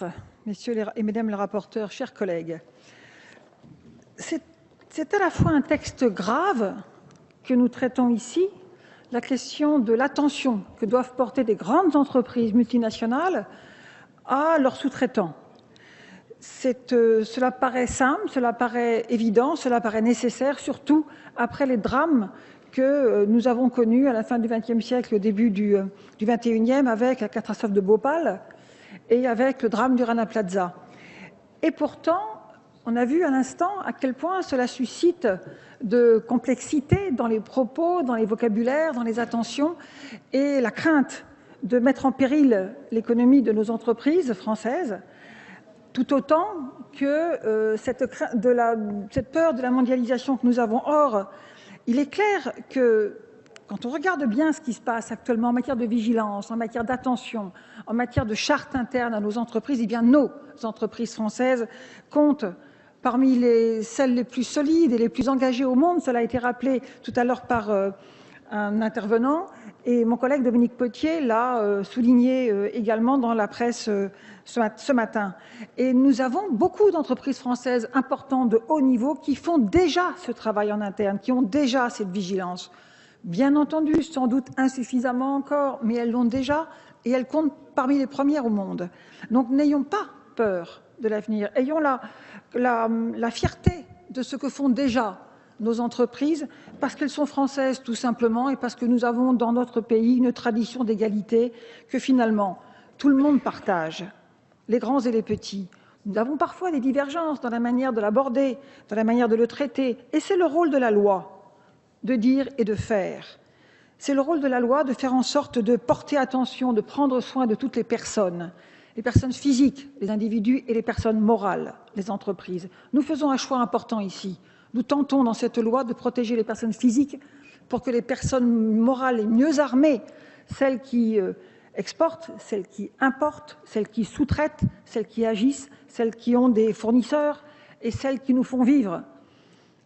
ministre, messieurs et mesdames les rapporteurs, chers collègues, c'est à la fois un texte grave que nous traitons ici, la question de l'attention que doivent porter des grandes entreprises multinationales à leurs sous-traitants. Cela paraît simple, cela paraît évident, cela paraît nécessaire, surtout après les drames que nous avons connus à la fin du XXe siècle et au début du XXIe, avec la catastrophe de Bhopal et avec le drame du Rana Plaza. Et pourtant, on a vu à l'instant à quel point cela suscite de complexité dans les propos, dans les vocabulaires, dans les attentions, et la crainte de mettre en péril l'économie de nos entreprises françaises, tout autant que cette peur de la mondialisation que nous avons. Or, il est clair que quand on regarde bien ce qui se passe actuellement en matière de vigilance, en matière d'attention, en matière de charte interne à nos entreprises, eh bien nos entreprises françaises comptent parmi celles les plus solides et les plus engagées au monde. Cela a été rappelé tout à l'heure par un intervenant, et mon collègue Dominique Potier l'a souligné également dans la presse ce matin. Et nous avons beaucoup d'entreprises françaises importantes de haut niveau qui font déjà ce travail en interne, qui ont déjà cette vigilance. Bien entendu, sans doute insuffisamment encore, mais elles l'ont déjà et elles comptent parmi les premières au monde. Donc n'ayons pas peur de l'avenir, ayons la fierté de ce que font déjà nos entreprises, parce qu'elles sont françaises tout simplement et parce que nous avons dans notre pays une tradition d'égalité que finalement tout le monde partage, les grands et les petits. Nous avons parfois des divergences dans la manière de l'aborder, dans la manière de le traiter, et c'est le rôle de la loi de dire et de faire. C'est le rôle de la loi de faire en sorte de porter attention, de prendre soin de toutes les personnes physiques, les individus, et les personnes morales, les entreprises. Nous faisons un choix important ici. Nous tentons dans cette loi de protéger les personnes physiques pour que les personnes morales les mieux armées, celles qui exportent, celles qui importent, celles qui sous-traitent, celles qui agissent, celles qui ont des fournisseurs et celles qui nous font vivre,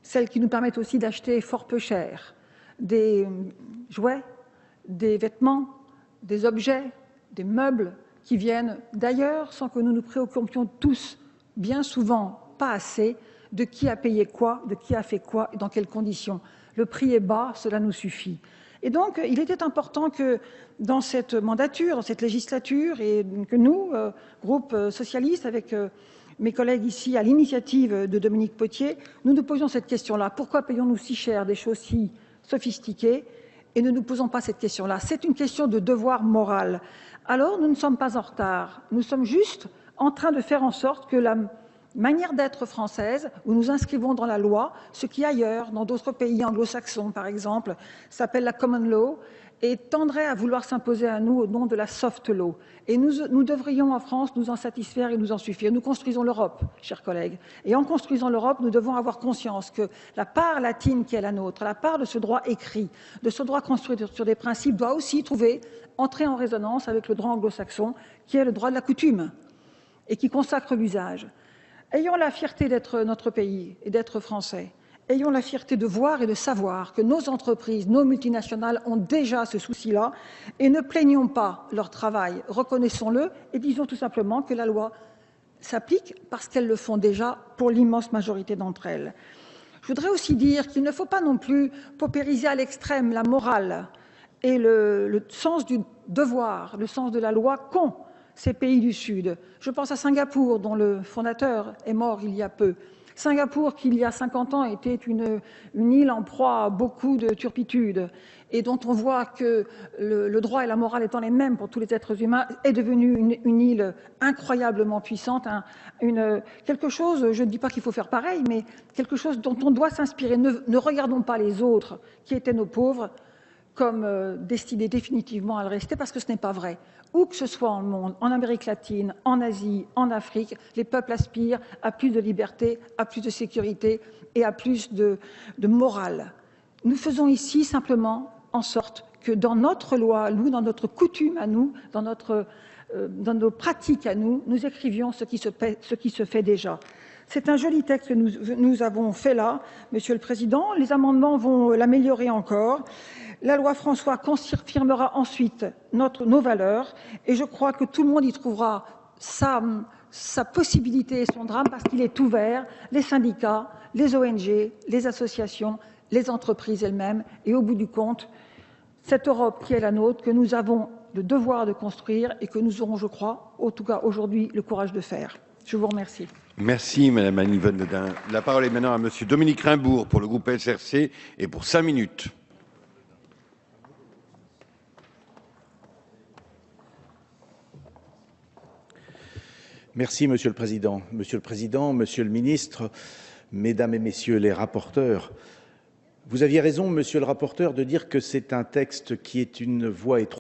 celles qui nous permettent aussi d'acheter fort peu cher des jouets, des vêtements, des objets, des meubles qui viennent d'ailleurs sans que nous nous préoccupions tous, bien souvent pas assez, de qui a payé quoi, de qui a fait quoi et dans quelles conditions. Le prix est bas, cela nous suffit. Et donc, il était important que dans cette mandature, dans cette législature, et que nous, groupe socialiste, avec mes collègues ici, à l'initiative de Dominique Potier, nous nous posions cette question-là. Pourquoi payons-nous si cher des choses si sophistiquées et ne nous posons pas cette question-là? C'est une question de devoir moral. Alors, nous ne sommes pas en retard. Nous sommes juste en train de faire en sorte que la manière d'être française, où nous inscrivons dans la loi ce qui ailleurs, dans d'autres pays anglo-saxons par exemple, s'appelle la common law et tendrait à vouloir s'imposer à nous au nom de la soft law. Et nous devrions en France nous en satisfaire et nous en suffire. Nous construisons l'Europe, chers collègues. Et en construisant l'Europe, nous devons avoir conscience que la part latine qui est la nôtre, la part de ce droit écrit, de ce droit construit sur des principes, doit aussi entrer en résonance avec le droit anglo-saxon, qui est le droit de la coutume et qui consacre l'usage. Ayons la fierté d'être notre pays et d'être français. Ayons la fierté de voir et de savoir que nos entreprises, nos multinationales ont déjà ce souci-là et ne plaignons pas leur travail, reconnaissons-le et disons tout simplement que la loi s'applique parce qu'elles le font déjà pour l'immense majorité d'entre elles. Je voudrais aussi dire qu'il ne faut pas non plus paupériser à l'extrême la morale et le sens du devoir, le sens de la loi qu'ont ces pays du Sud. Je pense à Singapour, dont le fondateur est mort il y a peu. Singapour, qui il y a 50 ans était une île en proie à beaucoup de turpitudes et dont on voit que le droit et la morale étant les mêmes pour tous les êtres humains, est devenue une île incroyablement puissante, quelque chose, je ne dis pas qu'il faut faire pareil, mais quelque chose dont on doit s'inspirer. Ne regardons pas les autres, qui étaient nos pauvres, comme destinés définitivement à le rester, parce que ce n'est pas vrai. Où que ce soit dans le monde, en Amérique latine, en Asie, en Afrique, les peuples aspirent à plus de liberté, à plus de sécurité et à plus de morale. Nous faisons ici simplement en sorte que dans notre loi, nous, dans notre coutume à nous, dans nos pratiques à nous, nous écrivions ce qui se fait déjà. C'est un joli texte que nous avons fait là, Monsieur le Président. Les amendements vont l'améliorer encore. La loi François confirmera ensuite nos valeurs et je crois que tout le monde y trouvera sa possibilité et son drame parce qu'il est ouvert, les syndicats, les ONG, les associations, les entreprises elles-mêmes, et au bout du compte, cette Europe qui est la nôtre, que nous avons le devoir de construire et que nous aurons, je crois, en tout cas aujourd'hui, le courage de faire. Je vous remercie. Merci Madame Anne-Yvonne Le Dain. La parole est maintenant à Monsieur Dominique Raimbourg pour le groupe SRC et pour 5 minutes. Merci Monsieur le Président. Monsieur le Président, Monsieur le Ministre, Mesdames et Messieurs les rapporteurs, vous aviez raison, Monsieur le rapporteur, de dire que c'est un texte qui est une voie étroite.